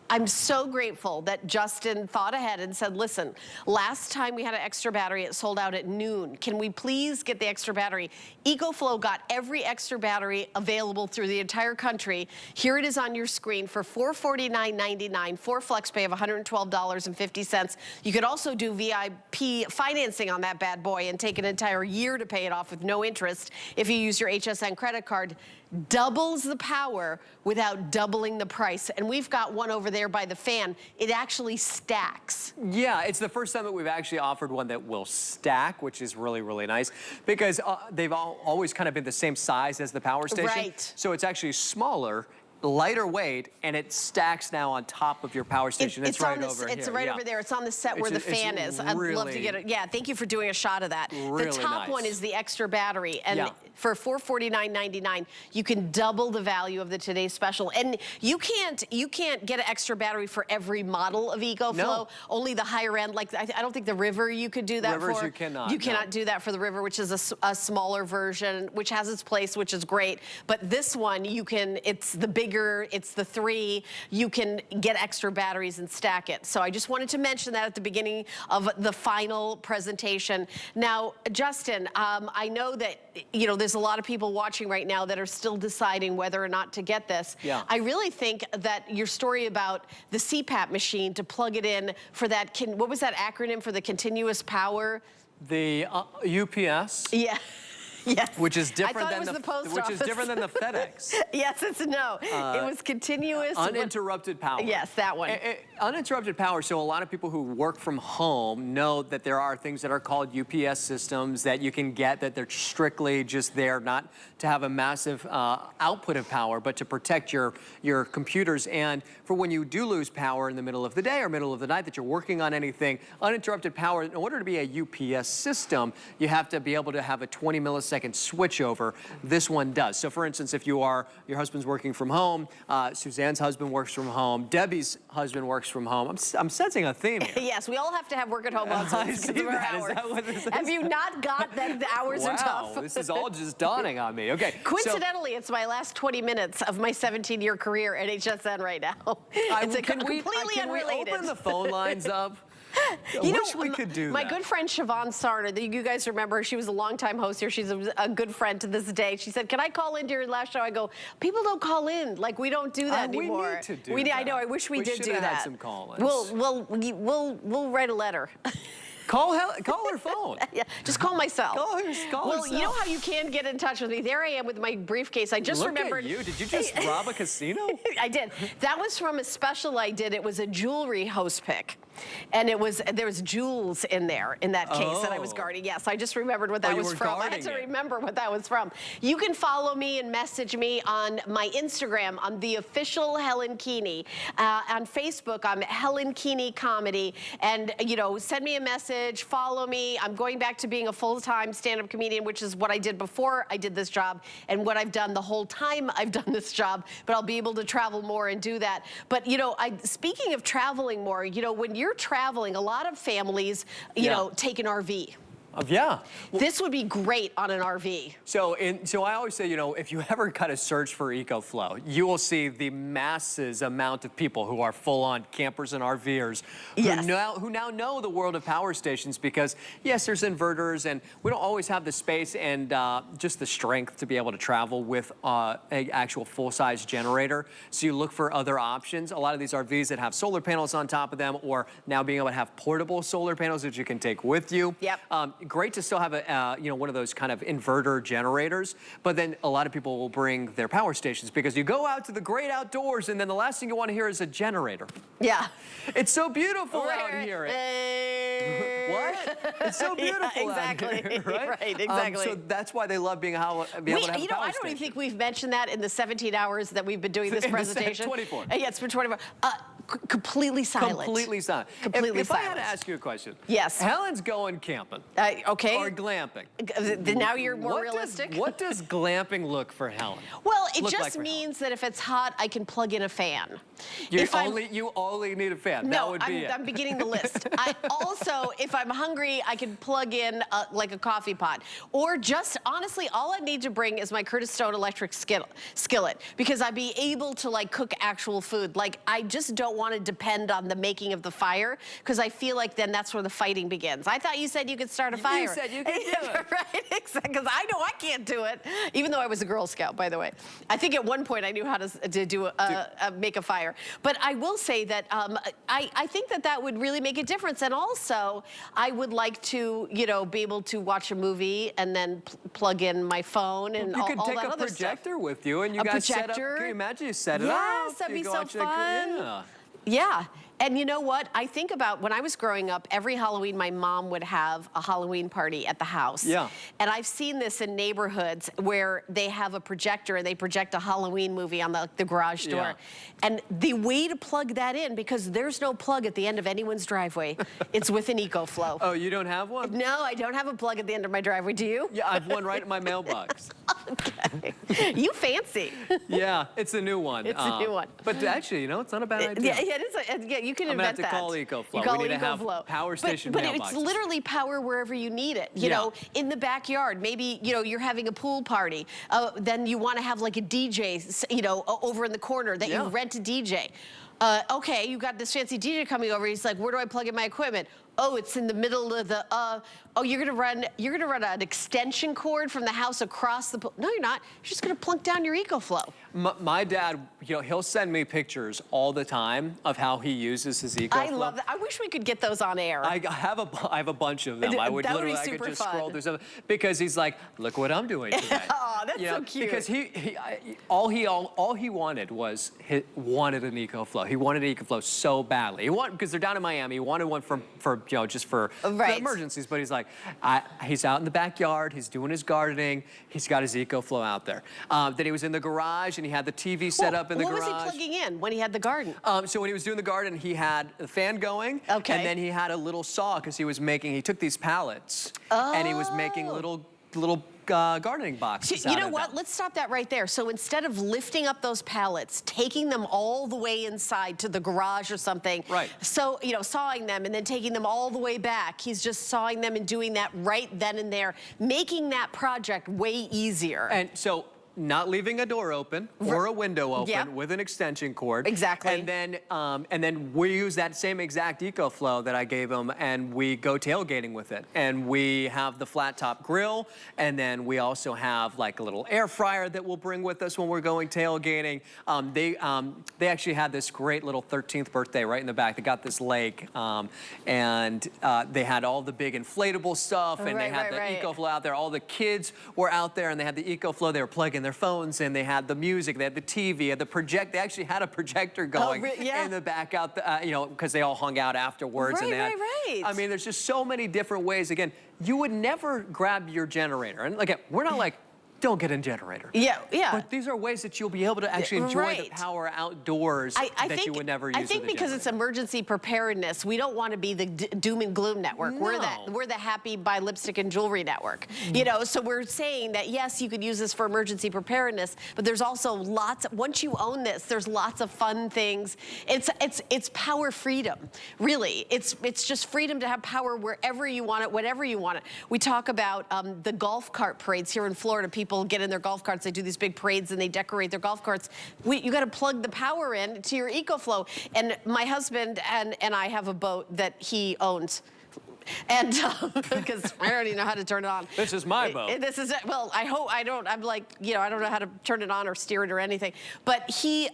I'm so grateful that Justin thought ahead and said, listen, last time we had an extra battery, it sold out at noon. Can we please get the extra battery? EcoFlow got every extra battery available through the entire country. Here it is on your screen for $449.99 for FlexPay of $112.50. You could also do VIP financing on that bad boy and take an entire year to pay it off with no interest if you use your HSN credit card. Doubles the power without doubling the price. And we've got one over there by the fan. It actually stacks. Yeah, it's the first time that we've actually offered one that will stack, which is really, really nice, because they've always kind of been the same size as the power station. Right. So it's actually smaller, lighter weight, and it stacks now on top of your power station. It's right over here. It's right over there. It's on the set where the fan is. I'd love to get it. Yeah, thank you for doing a shot of that. Really the top nice. one is the extra battery, and for $449.99, you can double the value of the today's special. And you can't get an extra battery for every model of EcoFlow. No. Only the higher end. Like I don't think the River you could do that Rivers for. you cannot. You cannot do that for the River, which is a smaller version, which has its place, which is great. But this one, you can. It's the bigger bigger, it's the 3, you can get extra batteries and stack it. So I just wanted to mention that at the beginning of the final presentation. Now, Justin, I know that, you know, there's a lot of people watching right now that are still deciding whether or not to get this. Yeah. I really think that your story about the CPAP machine to plug it in for that, what was that acronym for the continuous power? The UPS. Yeah. Yes. Which is different than the post which office. is different than the FedEx. Yes, it was continuous. Uninterrupted power. Yes, that one. Uninterrupted power. So a lot of people who work from home know that there are things that are called UPS systems that you can get that they're strictly just there not to have a massive output of power, but to protect your computers. And for when you do lose power in the middle of the day or middle of the night that you're working on anything, uninterrupted power, in order to be a UPS system, you have to be able to have a 20 millisecond switchover. This one does. So for instance, if your husband's working from home, Suzanne's husband works from home, Debbie's husband works from home. I'm sensing a theme here. Yes, we all have to have work at home on I see that. Is that what this is? Have you not got that the hours are tough? Wow, this is all just dawning on me. Okay. Coincidentally, it's my last 20 minutes of my 17-year career at HSN right now. It's completely unrelated. Can we open the phone lines up? You wish know, we could do my that. good friend Siobhan Sarner, you guys remember, she was a longtime host here. She's a good friend to this day. She said, "Can I call into your last show?" I go, "People don't call in. Like, we don't do that anymore." We need to do that. I know. I wish we did do that. We should have had some call-ins. We'll write a letter. Call her phone. Yeah, just call myself. Call well, herself. you know how you can get in touch with me? There I am with my briefcase. I just remembered. Look at you. Did you just rob a casino? I did. That was from a special I did. It was a jewelry host pick. And there was jewels in there in that case that I was guarding. Yes, I just remembered what that was from. I had to remember what that was from. You can follow me and message me on my Instagram, on the official Helen Keeney. On Facebook, I'm Helen Keeney Comedy. And, you know, send me a message, follow me. I'm going back to being a full-time stand-up comedian, which is what I did before I did this job and what I've done the whole time I've done this job. But I'll be able to travel more and do that. But, you know, speaking of traveling more, you know, when you're traveling, a lot of families, you know, take an RV. Yeah. This would be great on an RV. So I always say, you know, if you ever kind of search for EcoFlow, you will see the masses amount of people who are full-on campers and RVers who now know the world of power stations because, yes, there's inverters, and we don't always have the space and just the strength to be able to travel with an actual full-size generator. So you look for other options. A lot of these RVs that have solar panels on top of them, or now being able to have portable solar panels that you can take with you. Yep. Great to still have a, you know, one of those kind of inverter generators, but then a lot of people will bring their power stations because you go out to the great outdoors and then the last thing you want to hear is a generator. Yeah. It's so beautiful out here. What? It's so beautiful exactly. out here, right? Right, exactly. So that's why they love being able to have You a know, power I don't even station. think we've mentioned that in the 17 hours that we've been doing this presentation. 24. Yeah, it's been 24. Completely silent. Completely silent. Completely if silent. I had to ask you a question. Yes. Helen's going camping. Okay. Or glamping. Now you're more realistic. What does glamping look for Helen? Well, it just means that if it's hot, I can plug in a fan. You only need a fan. No, that would be it. I'm beginning the list. I also, if I'm hungry, I can plug in like a coffee pot. Or just, honestly, all I need to bring is my Curtis Stone electric skillet because I'd be able to like cook actual food. Like, I just don't want to depend on the making of the fire because I feel like then that's where the fighting begins. I thought you said you could start a fire. You said you could do it. Right, exactly, because I know I can't do it, even though I was a Girl Scout, by the way. I think at one point I knew how to do make a fire. But I will say that I think that would really make a difference. And also, I would like to, you know, be able to watch a movie and then plug in my phone and all that other stuff. You could take a projector with you and you guys set up. Can you imagine you set it up? Yes, that'd be so fun. Yeah. Yeah. And you know what? I think about when I was growing up, every Halloween my mom would have a Halloween party at the house. Yeah. And I've seen this in neighborhoods where they have a projector and they project a Halloween movie on the garage door. Yeah. And the way to plug that in, because there's no plug at the end of anyone's driveway, it's with an EcoFlow. Oh, you don't have one? No, I don't have a plug at the end of my driveway. Do you? Yeah, I have one right in my mailbox. Okay. You fancy. Yeah, it's a new one. It's a new one. But actually, you know, it's not a bad idea. Yeah, it is. You can I'm gonna invent have to that. call EcoFlow. You call We need to have EcoFlow. power station But mailboxes. it's literally power wherever you need it. You know, in the backyard, maybe, you know, you're having a pool party. Then you want to have like a DJ, you know, over in the corner that you rent a DJ. Okay, you got this fancy DJ coming over. He's like, where do I plug in my equipment? Oh, it's in the middle of the, oh, you're gonna run an extension cord from the house across the pool. No, you're not. You're just gonna plunk down your EcoFlow. My dad, you know, he'll send me pictures all the time of how he uses his EcoFlow. I love that. I wish we could get those on air. I have a bunch of them. I would That would literally, be I could just super scroll fun. through some, because he's like, look what I'm doing today. Oh, that's you know, so cute. Because all he wanted was, wanted an EcoFlow. He wanted an EcoFlow so badly. He wanted, because they're down in Miami, he wanted one for you know, just for emergencies. But he's like, he's out in the backyard, he's doing his gardening, he's got his EcoFlow out there. Then he was in the garage and he had the TV set up in the garage. What was he plugging in when he had the garden? So when he was doing the garden, he had the fan going, and then he had a little saw because he took these pallets and he was making little gardening boxes. You know what? Let's stop that right there. So instead of lifting up those pallets, taking them all the way inside to the garage or something, so, you know, sawing them and then taking them all the way back, he's just sawing them and doing that right then and there, making that project way easier. And so, not leaving a door open or a window open with an extension cord. Exactly. And then we use that same exact EcoFlow that I gave him, and we go tailgating with it. And we have the flat top grill, and then we also have like a little air fryer that we'll bring with us when we're going tailgating. They actually had this great little 13th birthday right in the back. They got this lake, and they had all the big inflatable stuff, and they had the EcoFlow out there. All the kids were out there, and they had the EcoFlow. They were plugging their phones in, they had the music, they had the TV, had the they actually had a projector going in the back out, you know, because they all hung out afterwards. I mean, there's just so many different ways. Again, you would never grab your generator. And again, we're not like, don't get a generator. But these are ways that you'll be able to actually enjoy the power outdoors that you would never use. I think because it's emergency preparedness, we don't want to be the doom and gloom network. No. We're the happy buy lipstick and jewelry network. You know, so we're saying that yes, you could use this for emergency preparedness, but there's also lots. Once you own this, there's lots of fun things. It's power freedom, really. It's just freedom to have power wherever you want it, whatever you want it. We talk about the golf cart parades here in Florida. People get in their golf carts, they do these big parades and they decorate their golf carts. You got to plug the power in to your EcoFlow. And my husband and I have a boat that he owns. And because I don't even know how to turn it on. This is my boat. This is, well, I hope I don't, I'm like, you know, I don't know how to turn it on or steer it or anything. But he,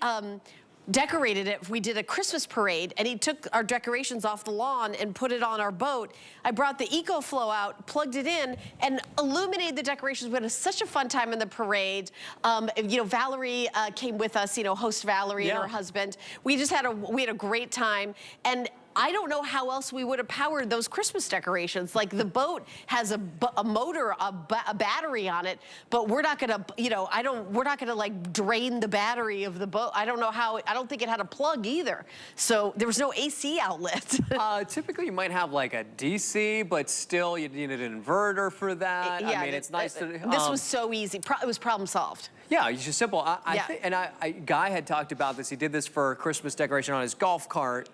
decorated it. We did a Christmas parade and he took our decorations off the lawn and put it on our boat. I brought the EcoFlow out, plugged it in, and illuminated the decorations. We had such a fun time in the parade. You know, Valerie came with us, you know, host Valerie and her husband. We just had a great time. And I don't know how else we would have powered those Christmas decorations. Like the boat has a motor, a battery on it, but we're not gonna, you know, we're not gonna like drain the battery of the boat. I don't know how, I don't think it had a plug either. So there was no AC outlet. Typically you might have like a DC, but still you need an inverter for that. I mean, it's nice to. This was so easy. It was problem solved. Yeah, it's just simple. Guy had talked about this. He did this for Christmas decoration on his golf cart.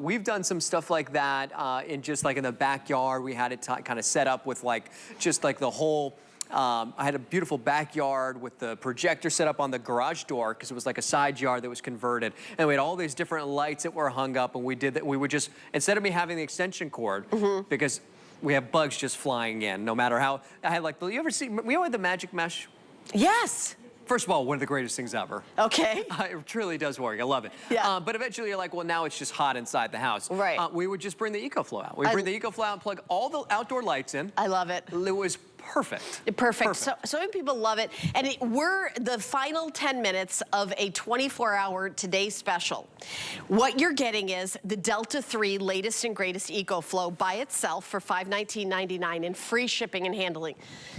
We've done some stuff like that in just like in the backyard. We had it kind of set up with like, just like the whole, I had a beautiful backyard with the projector set up on the garage door because it was like a side yard that was converted. And we had all these different lights that were hung up, and we did that. We would just, instead of me having the extension cord, because we have bugs just flying in, no matter how, I had like, you ever see, we had the magic mesh? Yes. First of all, one of the greatest things ever. Okay. It truly does work. I love it. But eventually you're like, well, now it's just hot inside the house. We would just bring the EcoFlow out. We bring the EcoFlow out and plug all the outdoor lights in. I love it. It was perfect. Perfect. So many people love it. And we're the final 10 minutes of a 24-hour Today special. What you're getting is the Delta 3 latest and greatest EcoFlow by itself for $519.99 and free shipping and handling,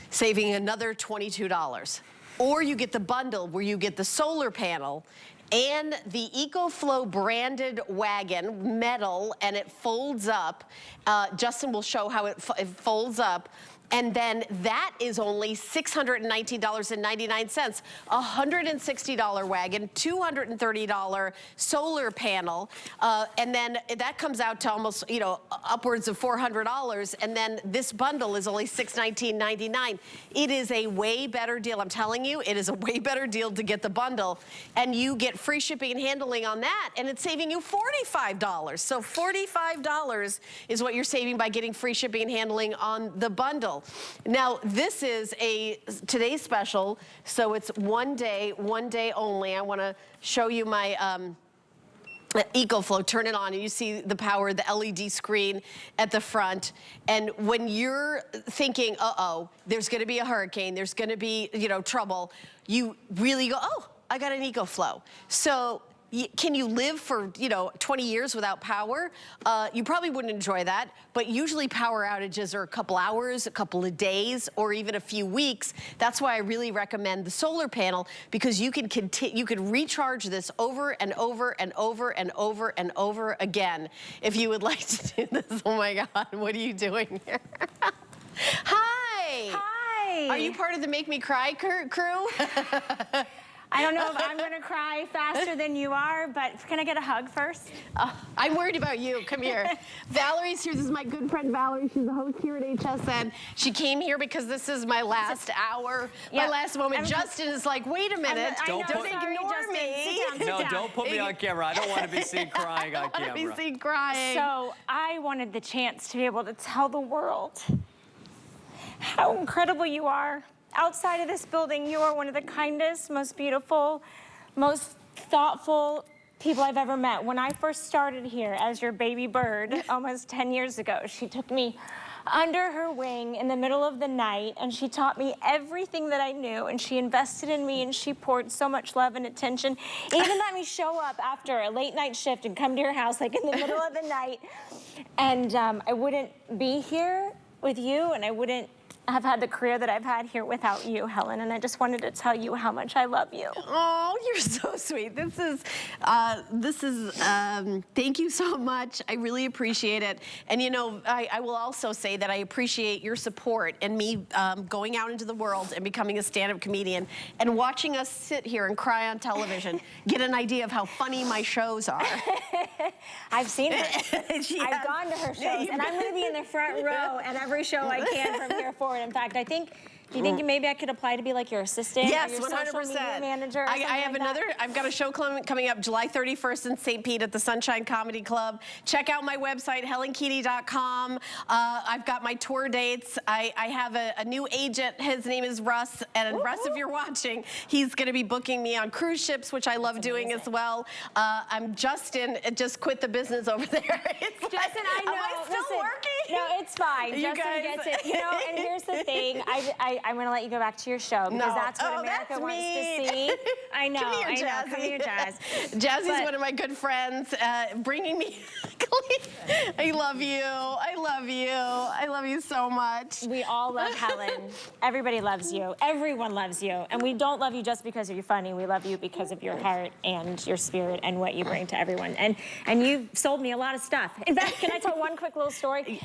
saving another $22. Or you get the bundle where you get the solar panel and the EcoFlow branded wagon, metal, and it folds up. Justin will show how it folds up. And then that is only $619.99. $160 wagon, $230 solar panel, and then that comes out to almost, you know, upwards of $400. And then this bundle is only $619.99. It is a way better deal. I'm telling you, it is a way better deal to get the bundle, and you get free shipping and handling on that, and it's saving you $45. So $45 is what you're saving by getting free shipping and handling on the bundle. Now, this is today's special, so it's one day only. I want to show you my EcoFlow. Turn it on, and you see the power, the LED screen at the front. And when you're thinking, uh-oh, there's going to be a hurricane, there's going to be, you know, trouble, you really go, oh, I got an EcoFlow. So can you live for, you know, 20 years without power? You probably wouldn't enjoy that, but usually power outages are a couple hours, a couple of days, or even a few weeks. That's why I really recommend the solar panel, because you can recharge this over and over and over and over and over again if you would like to do this. Oh my God, what are you doing here? Hi. Hi. Are you part of the Make Me Cry crew? I don't know if I'm gonna cry faster than you are, but can I get a hug first? I'm worried about you. Come here. Valerie's here. This is my good friend Valerie. She's a host here at HSN. She came here because this is my last hour, my last moment. Justin is like, wait a minute. Don't ignore me. Sit down. Don't put me on camera. I don't want to be seen crying on camera. I don't want to be seen crying. So I wanted the chance to be able to tell the world how incredible you are. Outside of this building, you are one of the kindest, most beautiful, most thoughtful people I've ever met. When I first started here as your baby bird almost 10 years ago, she took me under her wing in the middle of the night, and she taught me everything that I knew, and she invested in me, and she poured so much love and attention. Even let me show up after a late night shift and come to your house like in the middle of the night. And I wouldn't be here with you, and I wouldn't have had the career that I've had here without you, Helen, and I just wanted to tell you how much I love you. Oh, you're so sweet. This is, thank you so much. I really appreciate it. And you know, I will also say that I appreciate your support and me going out into the world and becoming a stand-up comedian and watching us sit here and cry on television, get an idea of how funny my shows are. I've seen her. I've gone to her shows, and I'm gonna be in the front row at every show I can from here forward. In fact, do you think maybe I could apply to be like your assistant? Yes, or your 100%. social media manager? I have I've got a show coming up July 31st in St. Pete at the Sunshine Comedy Club. Check out my website, HelenKeaty.com. I've got my tour dates. I have a new agent. His name is Russ. And Russ, if you're watching, he's going to be booking me on cruise ships, which I love doing as well. I'm Justin. Just quit the business over there. Justin, I know. Am I still working? No, it's fine. You Justin guys... gets it. You know, and here's the thing. I'm going to let you go back to your show because that's what America wants to see. I know. Come here, Jazzy. Come here, Jazz. Jazzy's one of my good friends, bringing me. I love you. I love you. I love you so much. We all love Helen. Everybody loves you. Everyone loves you. And we don't love you just because you're funny. We love you because of your heart and your spirit and what you bring to everyone. And you've sold me a lot of stuff. In fact, can I tell one quick little story?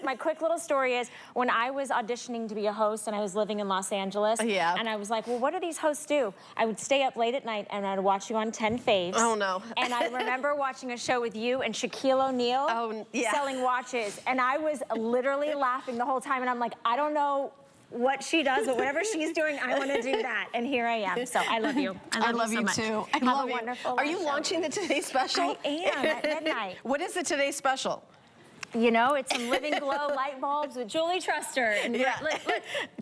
My quick little story is when I was auditioning to be a host and I was living in Los Angeles. Yeah. And I was like, well, what do these hosts do? I would stay up late at night and I'd watch you on 10 Faves. Oh, no. And I remember watching a show with you and Shaquille O'Neal selling watches. And I was literally laughing the whole time. And I'm like, I don't know what she does, but whatever she's doing, I want to do that. And here I am. So I love you. I love you, so much. Too. I love you. Wonderful Are you launching the Today Special? I am at midnight. What is the Today Special? You know, it's some Living Glow light bulbs with Julie Truster. And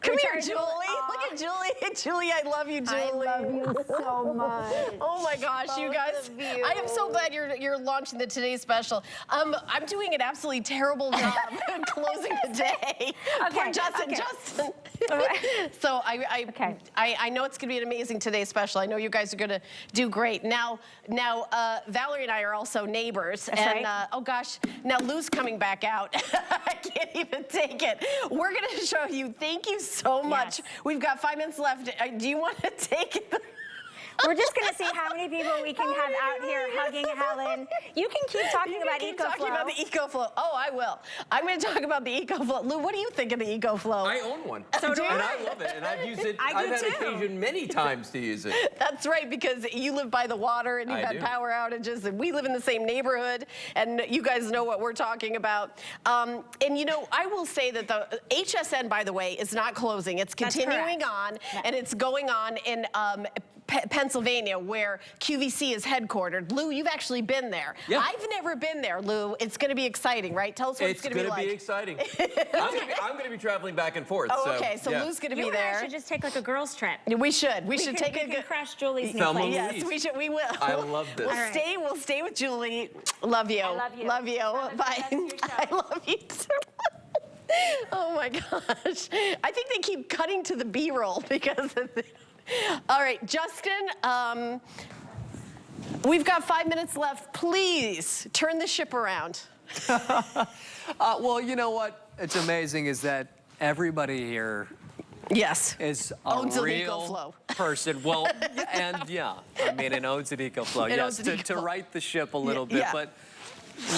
Come here, Julie. Look at Julie. Julie, I love you, Julie. I love you so much. Oh my gosh, Both you guys. of you. I am so glad you're launching the Today Special. I'm doing an absolutely terrible job closing the day. Poor Justin. So I know it's going to be an amazing Today Special. I know you guys are going to do great. Now, Valerie and I are also neighbors. That's right. Oh gosh, now Lou's coming back out. I can't even take it. We're going to show you. Thank you so much. Yes. We've got 5 minutes left. Do you want to take it? We're just going to see how many people we can have out here hugging Helen. You can keep talking about EcoFlow. Talking about the EcoFlow. Oh, I will. I'm going to talk about the EcoFlow. Lou, what do you think of the EcoFlow? I own one. So do and I. I love it. And I've used it. I do I've had too. occasion many times to use it. That's right, because you live by the water and you've I had do. power outages, and we live in the same neighborhood, and you guys know what we're talking about. And you know, I will say that the HSN, by the way, is not closing. It's That's continuing correct. on, and it's going on in Pennsylvania, where QVC is headquartered. Lou, you've actually been there. Yeah. I've never been there, Lou. It's going to be exciting, right? Tell us what it's going to be like. It's going to be exciting. I'm going to be traveling back and forth. Oh, okay. So yeah. Lou's going to You be and I there. should just take like a girls' trip. We should. We should take we a can good. crash Julie's new Thelma place. Louise. Yes, we should. We will. I love this. We'll All right. stay. We'll stay with Julie. Love you. I love you. Love you. Have a Bye. good rest of your I show. love you too. Oh my gosh. I think they keep cutting to the B-roll because of the... All right, Justin, we've got 5 minutes left. Please turn the ship around. Well, you know what? It's amazing is that everybody here Yes. is a Owns an real EcoFlow. person. Well, and yeah, I mean, it owns an EcoFlow. It Yes, owns an to EcoFlow. right the ship a little bit, Yeah. but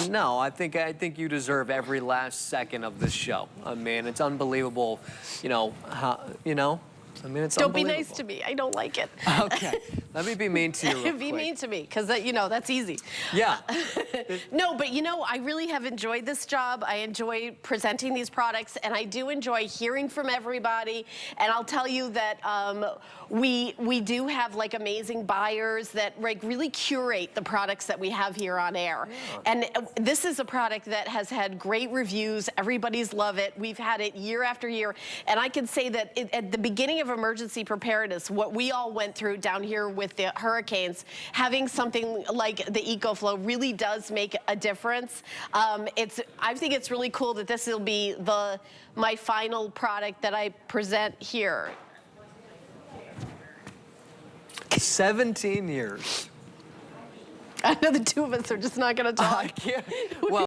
no, I think you deserve every last second of this show. I mean, it's unbelievable. You know how I mean, it's Don't be unbelievable. nice to me. I don't like it. Okay, let me be mean to you real Be quick. mean to me, because that's easy. Yeah. No, but I really have enjoyed this job. I enjoy presenting these products, and I do enjoy hearing from everybody. And I'll tell you that we do have like amazing buyers that really curate the products that we have here on air. Yeah. And this is a product that has had great reviews. Everybody's love it. We've had it year after year. And I can say that at the beginning of emergency preparedness, what we all went through down here with the hurricanes, having something like the EcoFlow really does make a difference. I think it's really cool that this will be my final product that I present here. 17 years. I know the two of us are just not going to talk. I can't. Well.